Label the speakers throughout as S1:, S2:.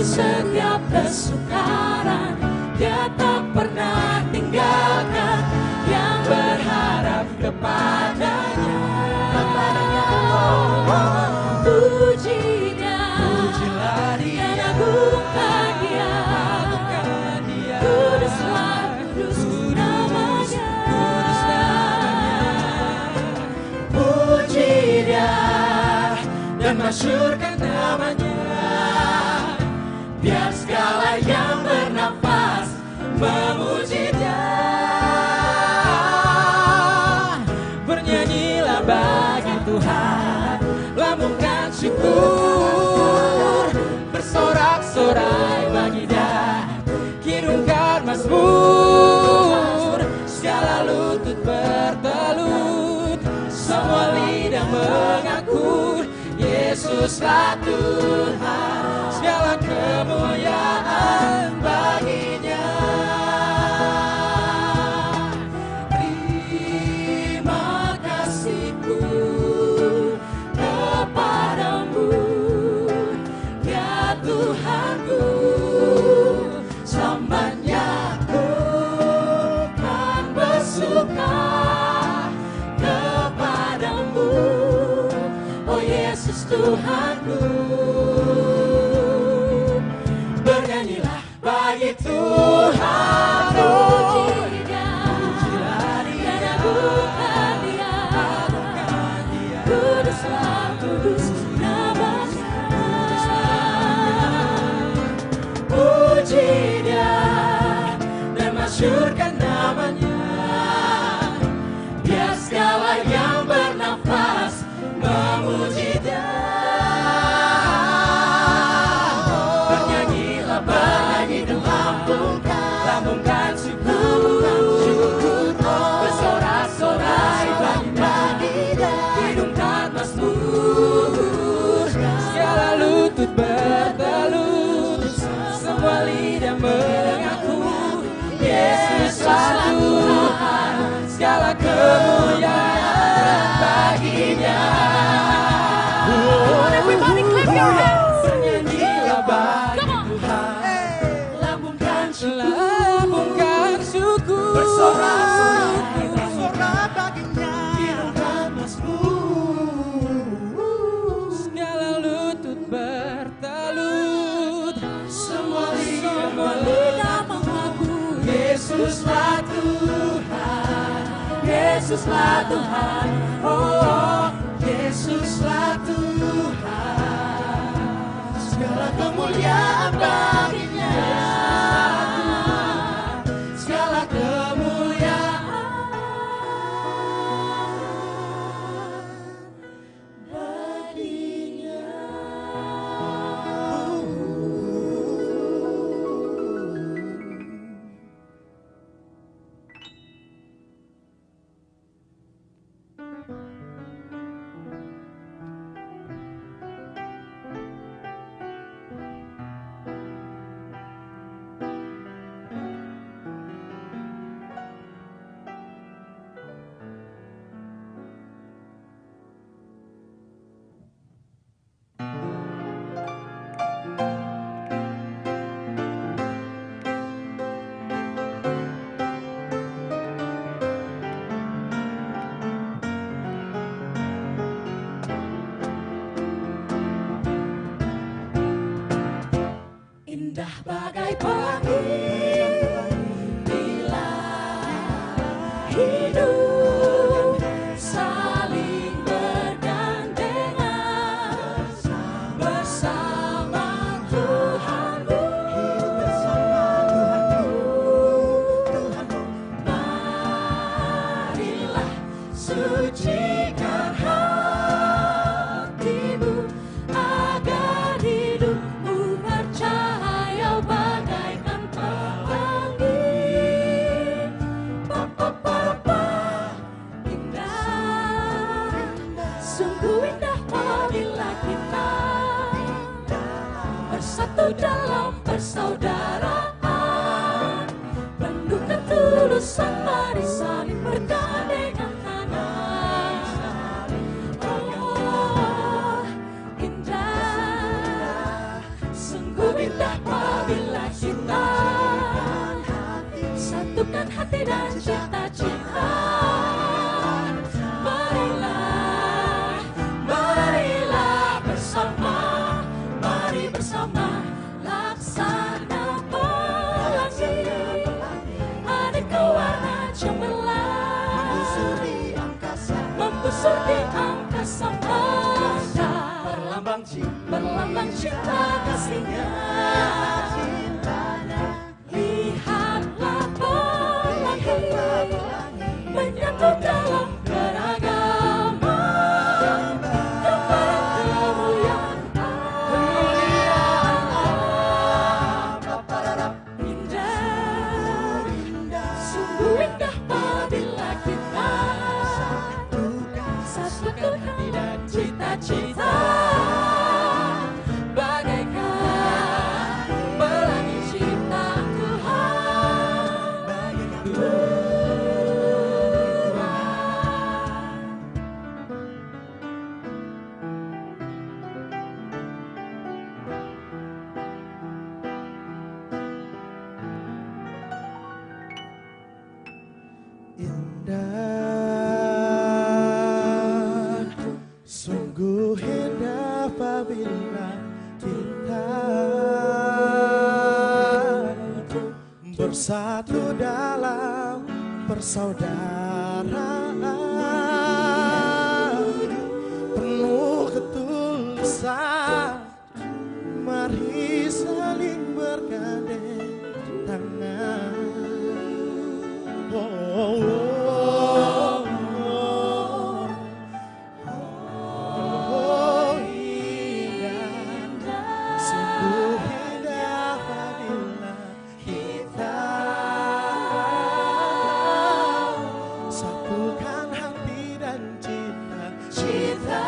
S1: setiap kesukaran, Dia tak pernah tinggalkan yang berharap kepadanya. Puji Dia, pujilah Dia, dan agungkan Dia. Kuduslah, kudus namanya. Puji Dia dan masyurkan namanya. Biar segala yang bernafas memuji Dia. Bernyanyilah bagi Tuhan, lambungkan syukur, bersorak-sorai bagi Dia, kirungkan mazmur. Segala lutut bertelut, semua lidah mengaku, Yesuslah Tuhan, segala kemuliaan baginya. Terima kasihku kepadamu, ya Tuhanku, selamanya ku kan bersuka kepadamu, oh Yesus Tuhanku. Bernyanyilah bagi Tuhan, puji Dia, pujilah Dia, dan agungkan Dia. Kuduslah, kudus namanya. Puji Dia dan masyurkan namanya. Biar segala yang bernafas memuji Dia. Bernyanyilah bagi Tuhan, lambungkan syukur, bersorak-sorai bagi Dia, hidungkan mazmur. Segala lutut bertelut, semua lidah mengaku, Yesuslah Tuhan, segala kemuliaan baginya.
S2: Everybody clap your hands.
S1: Bernyanyilah bagi Tuhan, lambungkan syukur, bersorak-sorai baginya, hidungkan mazmur. Segala lutut bertelut, semua lidah mengaku, Yesuslah Tuhan, Yesuslah Tuhan, oh Yesuslah Tuhan, segala kemuliaan baginya, segala kemuliaan baginya. Indah bagai pelangi bila hidup saling bergandengan bersama Tuhanmu. Marilah sucikan hatimu agar hidupmu bercahaya bagaikan pelangi. Indah, sungguh indah apabila kita bersatu dalam persaudaraan, penuh ketulusan, mari saling bergandengan tangan. Oh, indah, sungguh indah satukan hati dan cita-cita. Marilah, marilah bersama, mari bersama laksana pelangi, aneka warna cemerlang, membusur di angkasa mada, berlambang cinta kasihnya. Lihatlah pelangi menyatu dalam keragaman, gambaran kemuliaan Allah. Indah, sungguh indah apabila kita satukan hati dan cita-cita, bagaikan pelangi ciptaan Tuhan.
S3: Indah, sungguh indah apabila kita bersatu dalam persaudaraan, penuh ketulusan, mari saling bergandeng tangan. Indah, sungguh indah apabila kita satukan hati dan cita-cita.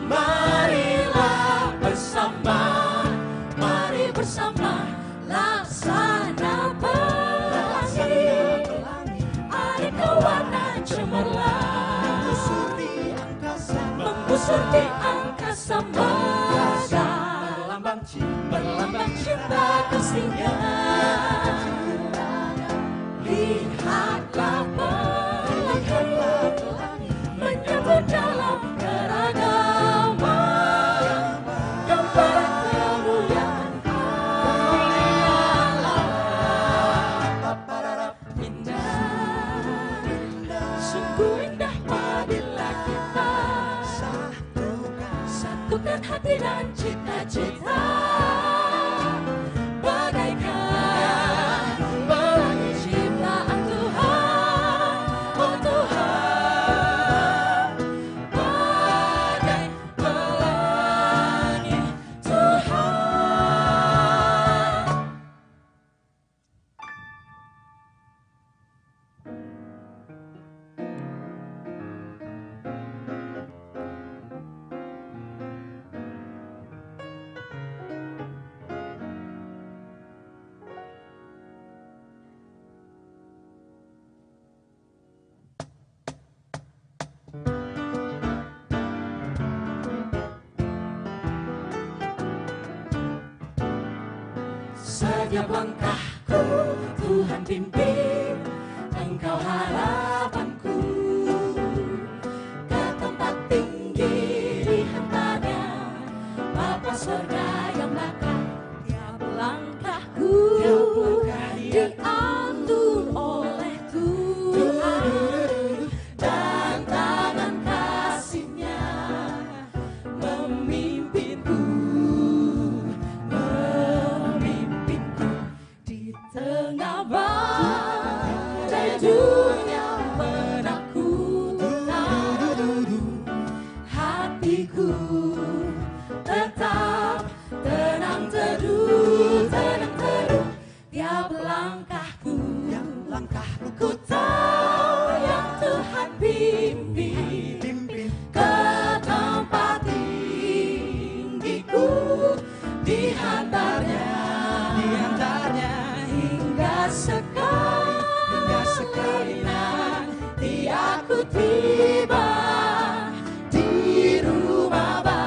S1: Marilah bersama, mari bersama laksana pelangi, aneka warna cemerlang, membusur di angkasa mada, berlambang cinta kasihnya. Lihatlah pelangi menyatu dalam keragaman, gambaran kemuliaan Allah. Indah, sungguh indah apabila kita satukan hati dan cita-cita, bagaikan pelangi ciptaan Tuhan. Oh Tuhan, bagai pelangi Tuhan. Setiap langkahku Tuhan pimpin, Engkau harapanku, ke tempat tinggi dihantarnya Bapa Sorga yang bakal tiap langkahku diatur oleh Tuhan, dan tangan kasih-Nya memimpinku di tengah badai dunia menakutkan. Hatiku tetap tenang teduh, tiap langkahku ku tahu yang Tuhan pimpin ke tempat tinggiku, dihantarnya hingga sekali nanti aku tiba di rumah Bapa.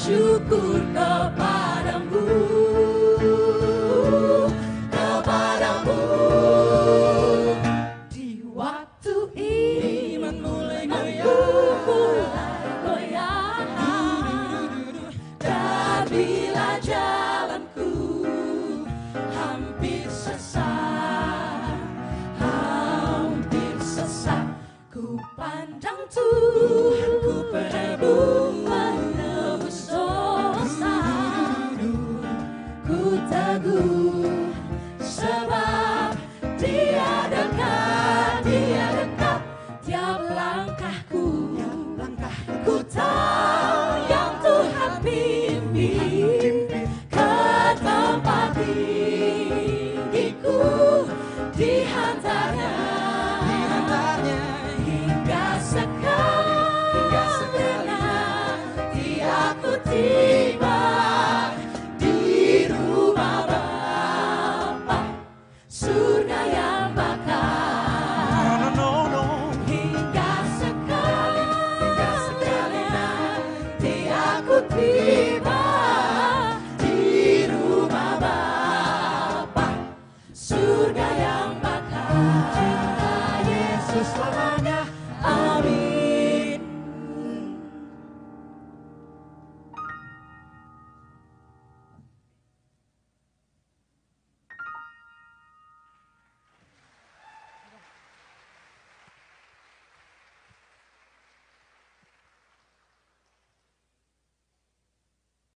S1: bersyukur kepadamu, kepadamu. Di waktu ini iman mulai goyah, dan bila jalanku hampir sesat, ku pandang Tuhanku penebus dosa. Ku teguh sebab Dia dekat tiap langkahku. Ku tahu yang Tuhan pimpin ke tempat tinggiku, dihantarnya hingga sekarang nanti aku